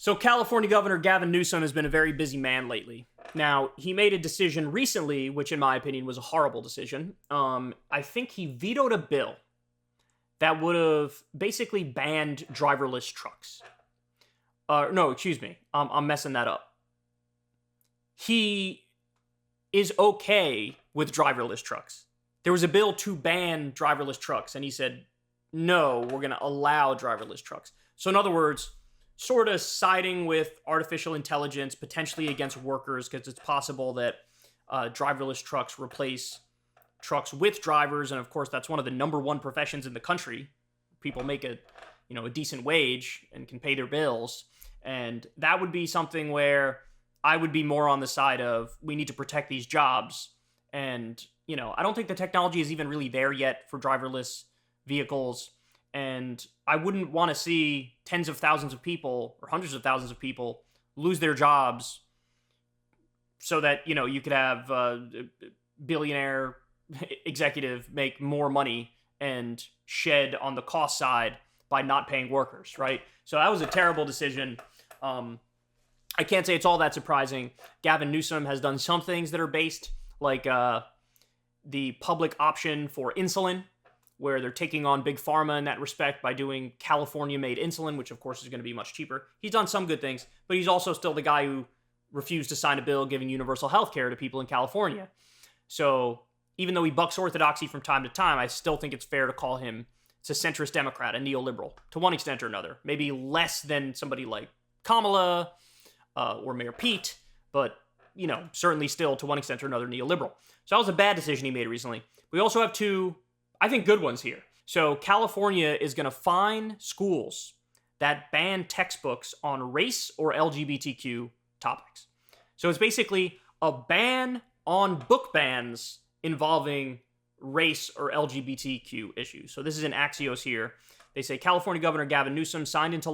So California Governor Gavin Newsom has been a very busy man lately. Now, he made a decision recently, which in my opinion was a horrible decision. I think he vetoed a bill that would have basically banned driverless trucks. No, excuse me. I'm messing that up. He is okay with driverless trucks. There was a bill to ban driverless trucks, and he said, no, we're going to allow driverless trucks. So in other words, sort of siding with artificial intelligence, potentially against workers, because it's possible that driverless trucks replace trucks with drivers, and of course that's one of the number one professions in the country. People make a decent wage and can pay their bills, and that would be something where I would be more on the side of we need to protect these jobs. And I don't think the technology is even really there yet for driverless vehicles. And I wouldn't want to see tens of thousands of people or hundreds of thousands of people lose their jobs so that, you could have a billionaire executive make more money and shed on the cost side by not paying workers, right? So that was a terrible decision. I can't say it's all that surprising. Gavin Newsom has done some things that are based, like the public option for insulin, where they're taking on Big Pharma in that respect by doing California-made insulin, which of course is going to be much cheaper. He's done some good things, but he's also still the guy who refused to sign a bill giving universal health care to people in California. So even though he bucks orthodoxy from time to time, I still think it's fair to call him a centrist Democrat, a neoliberal, to one extent or another. Maybe less than somebody like Kamala or Mayor Pete, but certainly still to one extent or another neoliberal. So that was a bad decision he made recently. We also have two, I think, good ones here. So California is going to fine schools that ban textbooks on race or LGBTQ topics. So it's basically a ban on book bans involving race or LGBTQ issues. So this is in Axios here. They say California Governor Gavin Newsom signed into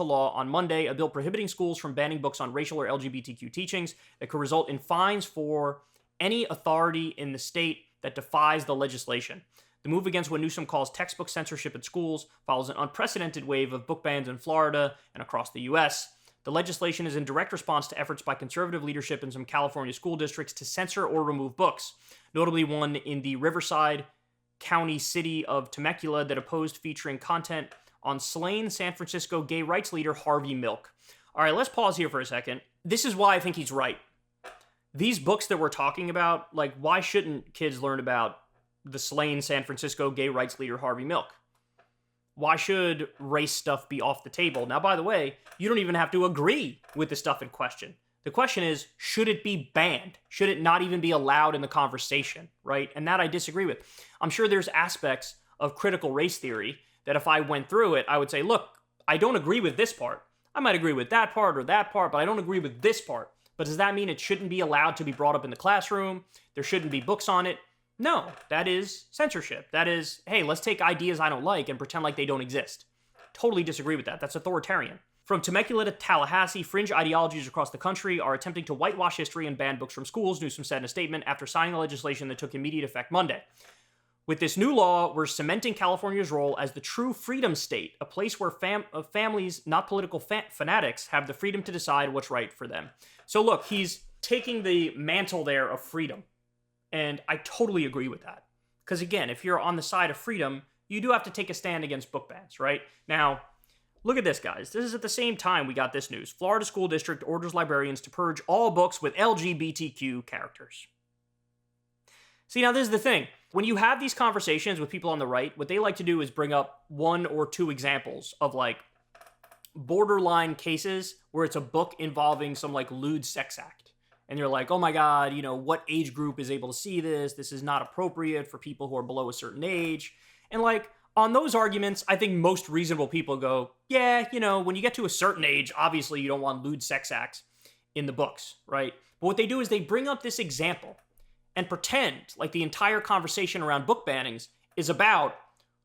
law on Monday a bill prohibiting schools from banning books on racial or LGBTQ teachings that could result in fines for any authority in the state that defies the legislation. The move against what Newsom calls textbook censorship at schools follows an unprecedented wave of book bans in Florida and across the U.S. The legislation is in direct response to efforts by conservative leadership in some California school districts to censor or remove books, notably one in the Riverside County city of Temecula that opposed featuring content on slain San Francisco gay rights leader Harvey Milk. All right, let's pause here for a second. This is why I think he's right. These books that we're talking about, why shouldn't kids learn about the slain San Francisco gay rights leader Harvey Milk? Why should race stuff be off the table? Now, by the way, you don't even have to agree with the stuff in question. The question is, should it be banned? Should it not even be allowed in the conversation, right? And that I disagree with. I'm sure there's aspects of critical race theory that if I went through it, I would say, look, I don't agree with this part. I might agree with that part or that part, but I don't agree with this part. But does that mean it shouldn't be allowed to be brought up in the classroom? There shouldn't be books on it? No, that is censorship. That is, hey, let's take ideas I don't like and pretend like they don't exist. Totally disagree with that. That's authoritarian. From Temecula to Tallahassee, fringe ideologies across the country are attempting to whitewash history and ban books from schools, Newsom said in a statement after signing the legislation that took immediate effect Monday. With this new law, we're cementing California's role as the true freedom state, a place where families, not political fanatics, have the freedom to decide what's right for them. So look, he's taking the mantle there of freedom, and I totally agree with that. Because again, if you're on the side of freedom, you do have to take a stand against book bans, right? Now, look at this, guys. This is at the same time we got this news. Florida school district orders librarians to purge all books with LGBTQ characters. See, now this is the thing. When you have these conversations with people on the right, what they like to do is bring up one or two examples of borderline cases where it's a book involving some lewd sex act. And you're like, oh my God, what age group is able to see this? This is not appropriate for people who are below a certain age. And on those arguments, I think most reasonable people go, yeah, when you get to a certain age, obviously you don't want lewd sex acts in the books, right? But what they do is they bring up this example and pretend like the entire conversation around book bannings is about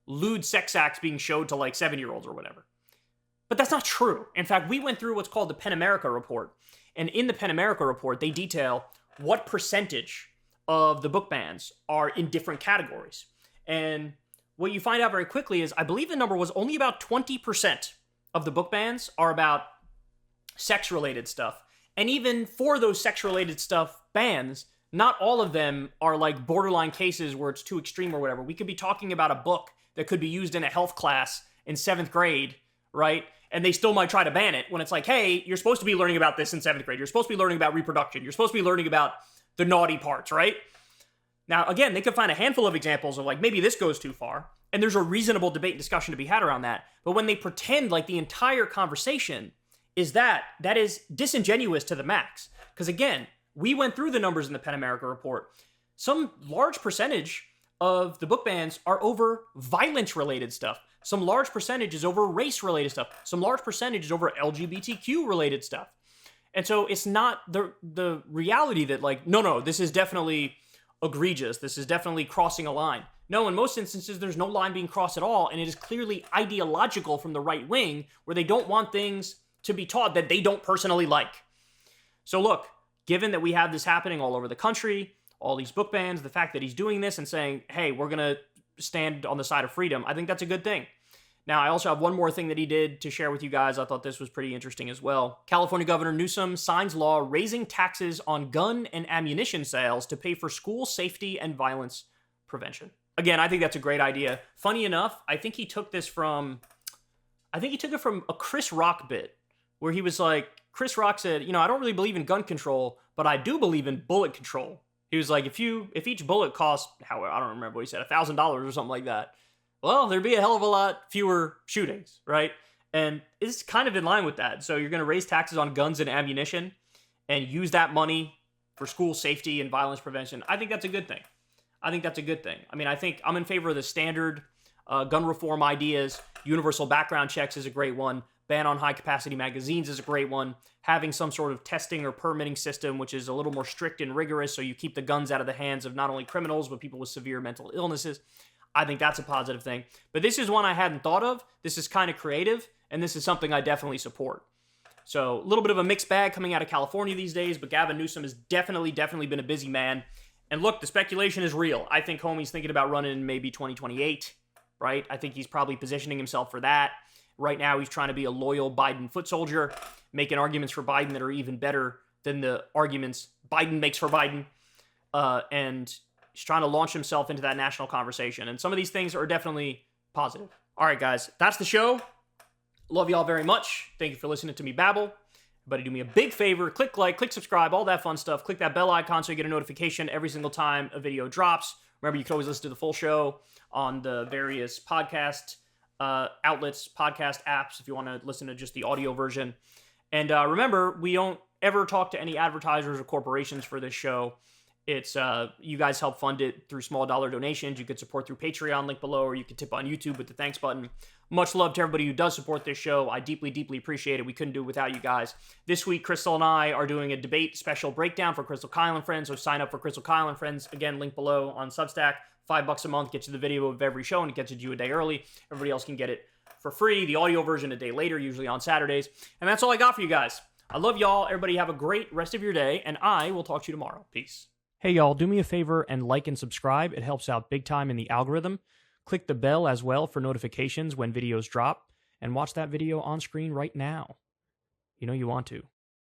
lewd sex acts being showed to 7-year-olds or whatever. But that's not true. In fact, we went through what's called the PEN America report. And in the PEN America report, they detail what percentage of the book bans are in different categories. And what you find out very quickly is, I believe the number was only about 20% of the book bans are about sex-related stuff. And even for those sex-related stuff bans, not all of them are like borderline cases where it's too extreme or whatever. We could be talking about a book that could be used in a health class in 7th grade, right? And they still might try to ban it when it's like, hey, you're supposed to be learning about this in 7th grade. You're supposed to be learning about reproduction. You're supposed to be learning about the naughty parts, right? Now, again, they could find a handful of examples of like, maybe this goes too far. And there's a reasonable debate and discussion to be had around that. But when they pretend like the entire conversation is that is disingenuous to the max. Because again, we went through the numbers in the PEN America report. Some large percentage of the book bans are over violence-related stuff. Some large percentage is over race-related stuff. Some large percentage is over LGBTQ-related stuff. And so it's not the reality that like, no, this is definitely egregious. This is definitely crossing a line. No, in most instances, there's no line being crossed at all, and it is clearly ideological from the right wing, where they don't want things to be taught that they don't personally like. So look, given that we have this happening all over the country, all these book bans, the fact that he's doing this and saying, hey, we're going to stand on the side of freedom, I think that's a good thing. Now, I also have one more thing that he did to share with you guys. I thought this was pretty interesting as well. California Governor Newsom signs law raising taxes on gun and ammunition sales to pay for school safety and violence prevention. Again, I think that's a great idea. Funny enough, I think he took it from a Chris Rock bit, where he was like, Chris Rock said, I don't really believe in gun control, but I do believe in bullet control. He was like, if each bullet cost, I don't remember what he said, $1,000 or something like that, well, there'd be a hell of a lot fewer shootings, right? And it's kind of in line with that. So you're going to raise taxes on guns and ammunition and use that money for school safety and violence prevention. I think that's a good thing. I mean, I think I'm in favor of the standard gun reform ideas. Universal background checks is a great one. Ban on high-capacity magazines is a great one. Having some sort of testing or permitting system, which is a little more strict and rigorous, so you keep the guns out of the hands of not only criminals, but people with severe mental illnesses. I think that's a positive thing. But this is one I hadn't thought of. This is kind of creative, and this is something I definitely support. So a little bit of a mixed bag coming out of California these days, but Gavin Newsom has definitely been a busy man. And look, the speculation is real. I think homie's thinking about running in maybe 2028, right? I think he's probably positioning himself for that. Right now, he's trying to be a loyal Biden foot soldier, making arguments for Biden that are even better than the arguments Biden makes for Biden. And he's trying to launch himself into that national conversation. And some of these things are definitely positive. All right, guys, that's the show. Love y'all very much. Thank you for listening to me babble. Everybody do me a big favor. Click like, click subscribe, all that fun stuff. Click that bell icon so you get a notification every single time a video drops. Remember, you can always listen to the full show on the various podcast outlets, podcast apps, if you want to listen to just the audio version. And remember, we don't ever talk to any advertisers or corporations for this show. It's you guys help fund it through small dollar donations. You could support through Patreon, link below, or you could tip on YouTube with the thanks button. Much love to everybody who does support this show. I deeply, deeply appreciate it. We couldn't do it without you guys. This week, Crystal and I are doing a debate special breakdown for Crystal, Kyle, and Friends. So sign up for Crystal, Kyle, and Friends. Again, link below on Substack. $5 a month gets you the video of every show, and it gets it to you a day early. Everybody else can get it for free. The audio version a day later, usually on Saturdays. And that's all I got for you guys. I love y'all. Everybody have a great rest of your day, and I will talk to you tomorrow. Peace. Hey, y'all, do me a favor and like and subscribe. It helps out big time in the algorithm. Click the bell as well for notifications when videos drop, and watch that video on screen right now. You know you want to.